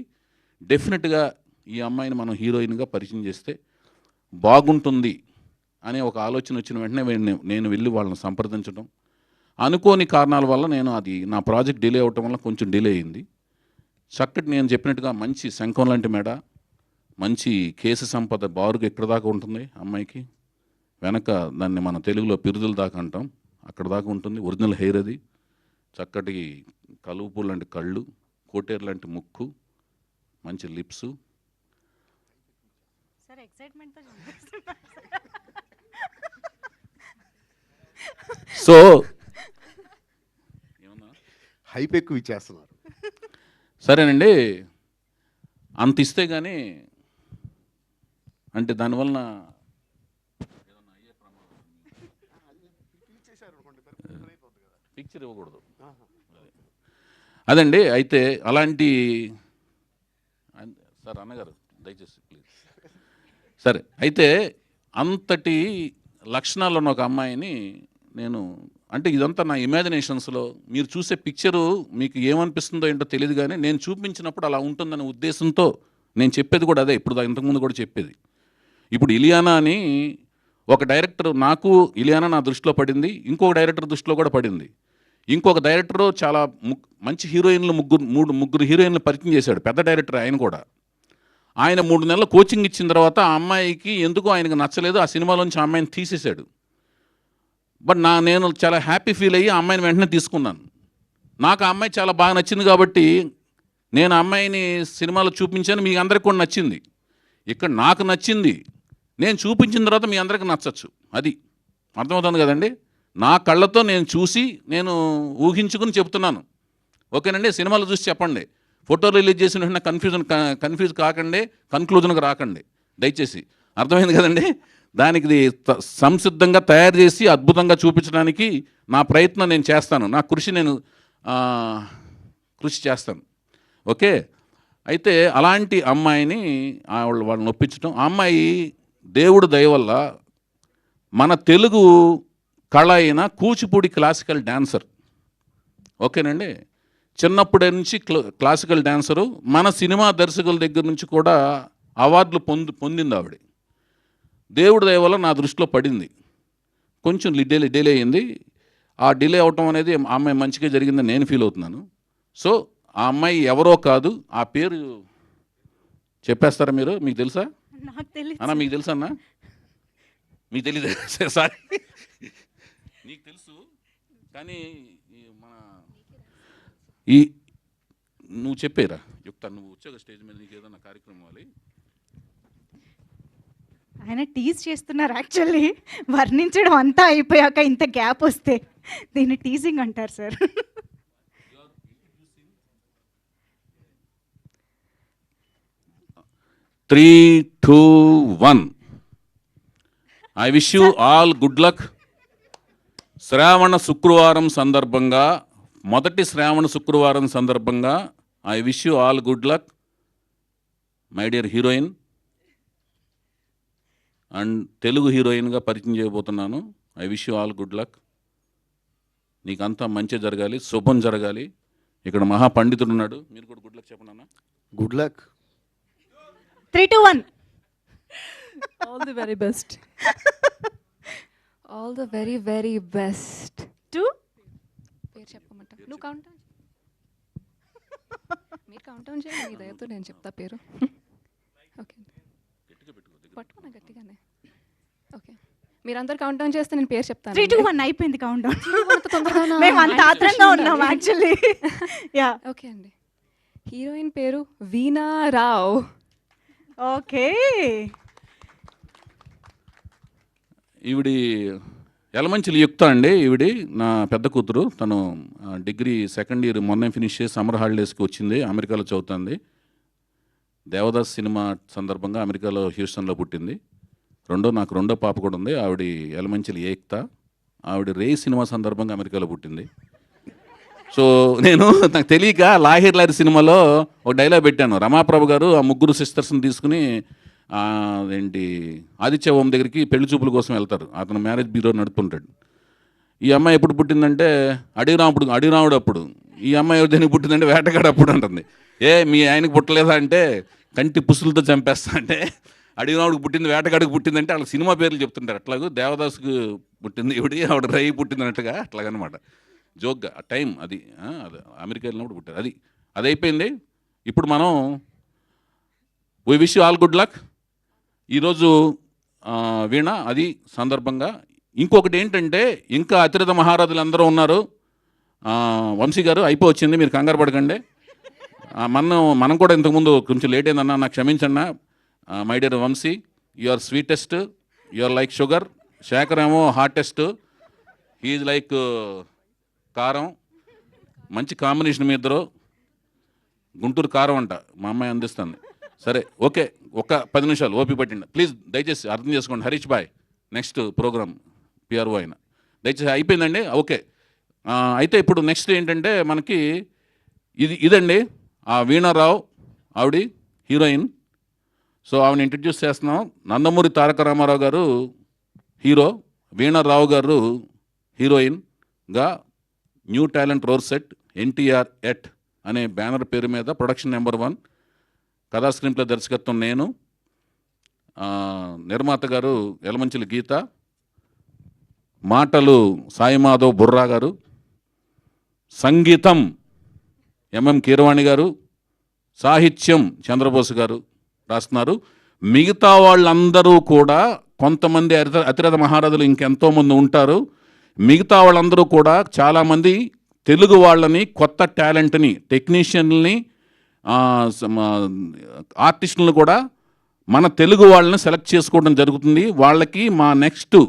[SPEAKER 1] డెఫినెట్గా ఈ అమ్మాయిని మనం హీరోయిన్గా పరిచయం చేస్తే బాగుంటుంది అనే ఒక ఆలోచన వచ్చిన వెంటనే నేను వెళ్ళి వాళ్ళని సంప్రదించడం, అనుకోని కారణాల వల్ల నా ప్రాజెక్ట్ డిలే అవటం వల్ల కొంచెం డిలే అయింది. చక్కటి నేను చెప్పినట్టుగా మంచి శంఖం లాంటి మెడ, మంచి కేసు సంపద బారుగా ఎక్కడ దాకా ఉంటుంది అమ్మాయికి, వెనక దాన్ని మన తెలుగులో పిరుదుల దాకా అంటాం, అక్కడ దాకా ఉంటుంది, ఒరిజినల్ హెయిర్ అది, చక్కటి కలుపు లాంటి కళ్ళు, కోటేరు లాంటి ముక్కు, మంచి లిప్సు. సో
[SPEAKER 2] హైప్ ఎక్కువ ఇచ్చేస్తున్నారు.
[SPEAKER 1] సరేనండి, అంత ఇస్తే కానీ అంటే దానివలన పిక్చర్ ఇవ్వకూడదు అదండి. అయితే అలాంటి సార్ అన్నగారు దయచేసి ప్లీజ్. సరే, అయితే అంతటి లక్షణాలు ఉన్న ఒక అమ్మాయిని నేను, అంటే ఇదంతా నా ఇమాజినేషన్స్లో, మీరు చూసే పిక్చరు మీకు ఏమనిపిస్తుందో ఏంటో తెలియదు, కానీ నేను చూపించినప్పుడు అలా ఉంటుందనే ఉద్దేశంతో నేను చెప్పేది కూడా అదే. ఇప్పుడు ఇంతకుముందు కూడా చెప్పేది. ఇప్పుడు ఇలియానా అని ఒక డైరెక్టర్, నాకు ఇలియానా నా దృష్టిలో పడింది, ఇంకొక డైరెక్టర్ దృష్టిలో కూడా పడింది. ఇంకొక డైరెక్టరు చాలా మంచి హీరోయిన్లు ముగ్గురు హీరోయిన్లు పరిచయం చేశాడు, పెద్ద డైరెక్టర్ ఆయన కూడా. ఆయన 3 నెలలు కోచింగ్ ఇచ్చిన తర్వాత ఆ అమ్మాయికి ఎందుకో ఆయనకు నచ్చలేదు, ఆ సినిమాలోంచి ఆ అమ్మాయిని తీసేశాడు. బట్ నేను చాలా హ్యాపీ ఫీల్ అయ్యి ఆ అమ్మాయిని వెంటనే తీసుకున్నాను. నాకు ఆ అమ్మాయి చాలా బాగా నచ్చింది కాబట్టి నేను ఆ అమ్మాయిని సినిమాలో చూపించాను, మీ అందరికి కూడా నచ్చింది. ఇక్కడ నాకు నచ్చింది, నేను చూపించిన తర్వాత మీ అందరికి నచ్చచ్చు, అది అర్థమవుతుంది కదండి. నా కళ్ళతో నేను చూసి నేను ఊహించుకుని చెప్తున్నాను, ఓకేనండి. సినిమాలో చూసి చెప్పండి, ఫోటో రిలీజ్ చేసిన వెంటనే కన్ఫ్యూజ్ కాకండి, కన్క్లూజన్కి రాకండి దయచేసి, అర్థమైంది కదండి. దానికి సంసిద్ధంగా తయారు చేసి అద్భుతంగా చూపించడానికి నా ప్రయత్నం నేను చేస్తాను, నా నేను కృషి చేస్తాను, ఓకే. అయితే అలాంటి అమ్మాయిని వాళ్ళని ఒప్పించడం, ఆ అమ్మాయి దేవుడు దయ వల్ల మన తెలుగు కళ అయిన కూచిపూడి క్లాసికల్ డాన్సర్, ఓకేనండి. చిన్నప్పటి నుంచి క్లాసికల్ డాన్సరు, మన సినిమా దర్శకుల దగ్గర నుంచి కూడా అవార్డులు పొందింది ఆవిడ. దేవుడి దయ వల్ల నా దృష్టిలో పడింది. కొంచెం డిలే అయింది. ఆ డిలే అవటం అనేది ఆ అమ్మాయి మంచిగా జరిగిందని నేను ఫీల్ అవుతున్నాను. సో ఆ అమ్మాయి ఎవరో కాదు, ఆ పేరు చెప్పేస్తారా మీరు? మీకు తెలుసా
[SPEAKER 3] నాకు తెలియదు
[SPEAKER 1] అన్న? మీకు తెలుసా అన్న? మీకు తెలీదు? సారీ, నీకు తెలుసు కానీ ఈ నువ్వు చెప్పేరా యుక్త, నువ్వు వచ్చాక స్టేజ్ మీద నీకు ఏదన్నా కార్యక్రమం ఇవ్వాలి.
[SPEAKER 3] ఆయన టీజ్ చేస్తున్నారు యాక్చువల్లీ. వర్ణించడం అంతా అయిపోయాక ఇంత గ్యాప్ వస్తే దీన్ని టీజింగ్ అంటారు sir.
[SPEAKER 1] 3, 2, 1. I wish you all good luck. శ్రావణ శుక్రవారం సందర్భంగా, మొదటి శ్రావణ శుక్రవారం సందర్భంగా I wish you all good luck my dear heroine. And Telugu హీరోయిన్గా పరిచయం చేయబోతున్నాను. I wish you all good luck. నీకంతా మంచి జరగాలి, శుభం జరగాలి. ఇక్కడ మహాపండితుడు ఉన్నాడు, మీరు కూడా గుడ్ లక్ చెప్పండి అన్న.
[SPEAKER 2] Good luck.
[SPEAKER 3] 3, 2, 1.
[SPEAKER 4] All the very best. All the very, very best.
[SPEAKER 3] 2.
[SPEAKER 4] పేరు చెప్పమంట. నువ్వు కౌంట్ డౌన్. మీరు కౌంట్ డౌన్ చేయండి, మీ దయతో నేను చెప్తా పేరు. ఓకే, పట్టుకున్నా గట్టిగానే. ఓకే, మీరందరు కౌంట్ డౌన్ చేస్తే నేను పేరు చెప్తాను.
[SPEAKER 3] 3, 2, 1 అయిపోయింది కౌంట్ డౌన్.
[SPEAKER 4] తొందరగా
[SPEAKER 3] మేము అంత ఆత్రంగా ఉన్నాం యాక్చువల్లీ. యా,
[SPEAKER 4] ఓకే అండి. హీరోయిన్ పేరు వీణా రావ్.
[SPEAKER 3] ఓకే.
[SPEAKER 1] ఈవిడి ఎలమంచిలి యుక్త అండి. ఈవిడి నా పెద్ద కూతురు. తను డిగ్రీ సెకండ్ ఇయర్ మొన్నే ఫినిష్ చేసి సమ్మర్ హాలిడేస్కి వచ్చింది. అమెరికాలో చదువుతుంది. దేవదాస్ సినిమా సందర్భంగా అమెరికాలో హ్యూస్టన్లో పుట్టింది. నాకు రెండో పాప కూడా ఉంది. ఆవిడ ఎలమంచిలి ఏక్త. ఆవిడ రే సినిమా సందర్భంగా అమెరికాలో పుట్టింది. సో నాకు తెలియక లాహిర్ లారి సినిమాలో ఒక డైలాగ్ పెట్టాను. రమాప్రభు గారు ఆ ముగ్గురు సిస్టర్స్ని తీసుకుని ఏంటి ఆదిత్య ఓం దగ్గరికి పెళ్లి చూపుల కోసం వెళ్తారు. అతను మ్యారేజ్ బ్యూరో నడుపుతుంటాడు. ఈ అమ్మాయి ఎప్పుడు పుట్టిందంటే అడిరాముడు అప్పుడు. ఈ అమ్మాయి దేనికి పుట్టిందంటే వేటగాడు అప్పుడు అంటుంది. మీ ఆయనకి పుట్టలేదా అంటే కంటి పుసులతో చంపేస్తా అంటే, అడిరాముడికి పుట్టింది వేటగాడికి పుట్టిందంటే వాళ్ళ సినిమా పేర్లు చెప్తుంటారు. అట్లాగూ దేవదాసుకు పుట్టింది ఈవిడి, ఆవిడ రై పుట్టిందన్నట్టుగా అట్లాగనమాట. జోక్గా ఆ టైం అది అమెరికా వెళ్ళినప్పుడు పుట్టారు. అది అయిపోయింది. ఇప్పుడు మనం we wish all good luck. ఈరోజు వీణ అది సందర్భంగా ఇంకొకటి ఏంటంటే, ఇంకా అతిరథ మహారాజులు అందరూ ఉన్నారు. వంశీ గారు అయిపోవచ్చింది, మీరు కంగారు పడకండి. మనం కూడా ఇంతకుముందు కొంచెం లేట్ అయిందన్నా, నాకు క్షమించన్నా. My dear Vamshi, you are sweetest, you are like sugar. Shekhar ఏమో హార్టెస్ట్, హీఈ్ లైక్ కారం. మంచి కాంబినేషన్ మీ ఇద్దరు. గుంటూరు కారం అంట మా అమ్మాయి అందిస్తుంది. సరే, ఓకే, ఒక 10 నిమిషాలు ఓపిక పట్టిండి ప్లీజ్. దయచేసి అర్థం చేసుకోండి. హరీష్ బాయ్ నెక్స్ట్ ప్రోగ్రామ్ పిఆర్ఓ అయినా దయచేసి అయిపోయిందండి. ఓకే, అయితే ఇప్పుడు నెక్స్ట్ ఏంటంటే మనకి ఇదండి ఆ వీణారావు, ఆవిడ హీరోయిన్. సో ఆవిడని ఇంట్రడ్యూస్ చేస్తున్నాం. నందమూరి తారక రామారావు గారు హీరో, వీణారావు గారు హీరోయిన్గా new Talent Roar set NTR at అనే బ్యానర్ పేరు మీద ప్రొడక్షన్ నెంబర్ 1, కథా స్క్రీన్ప్లే దర్శకత్వం నేను, నిర్మాత గారు ఎలమంచిలి గీత, మాటలు సాయిమాధవ్ బుర్రా గారు, సంగీతం ఎంఎం కీరవాణి గారు, సాహిత్యం చంద్రబోస్ గారు రాస్తున్నారు. మిగతా వాళ్ళందరూ కూడా కొంతమంది అతిరథ మహారాజులు ఇంకెంతోమంది ఉంటారు. మిగతా వాళ్ళందరూ కూడా చాలామంది తెలుగు వాళ్ళని, కొత్త టాలెంట్ని, టెక్నీషియన్ని, ఆర్టిస్టులను కూడా మన తెలుగు వాళ్ళని సెలెక్ట్ చేసుకోవడం జరుగుతుంది. వాళ్ళకి మా నెక్స్ట్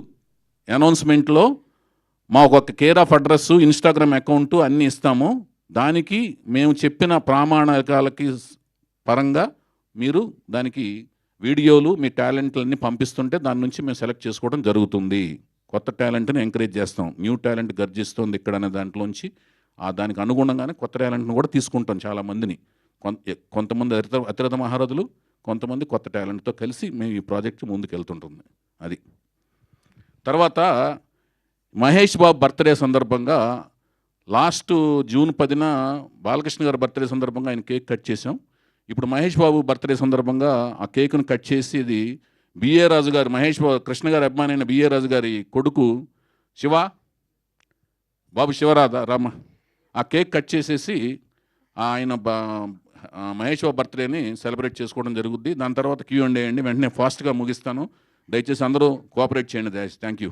[SPEAKER 1] అనౌన్స్మెంట్లో మా ఒక care of address, Instagram account అన్నీ ఇస్తాము. దానికి మేము చెప్పిన ప్రామాణికాలకి పరంగా మీరు దానికి వీడియోలు, మీ టాలెంట్లన్నీ పంపిస్తుంటే దాని నుంచి మేము సెలెక్ట్ చేసుకోవడం జరుగుతుంది. కొత్త టాలెంట్ని ఎంకరేజ్ చేస్తాం. న్యూ టాలెంట్ గర్జిస్తుంది ఇక్కడ అనే దాంట్లోంచి దానికి అనుగుణంగానే కొత్త టాలెంట్ని కూడా తీసుకుంటాం. చాలామందిని, కొంతమంది అతిరథ మహారాజులు, కొంతమంది కొత్త టాలెంట్తో కలిసి మేము ఈ ప్రాజెక్ట్ ముందుకు వెళ్తుంటుంది. అది తర్వాత మహేష్ బాబు బర్త్డే సందర్భంగా లాస్ట్ జూన్ 10న బాలకృష్ణ గారి బర్త్డే సందర్భంగా ఆయన కేక్ కట్ చేసాం. ఇప్పుడు మహేష్ బాబు బర్త్డే సందర్భంగా ఆ కేక్ను కట్ చేసి ఇది బిఏ రాజు గారు, మహేష్ బాబు కృష్ణ గారి అభిమాని అయిన బిఏ రాజు గారి కొడుకు శివ, బాబు శివరాధ రామ, ఆ కేక్ కట్ చేసేసి ఆయన మహేష్ బాబు బర్త్డేని సెలబ్రేట్ చేసుకోవడం జరుగుద్ది. దాని తర్వాత Q&A అండి. వెంటనే ఫాస్ట్గా ముగిస్తాను. దయచేసి అందరూ కోఆపరేట్ చేయండి. Thank you.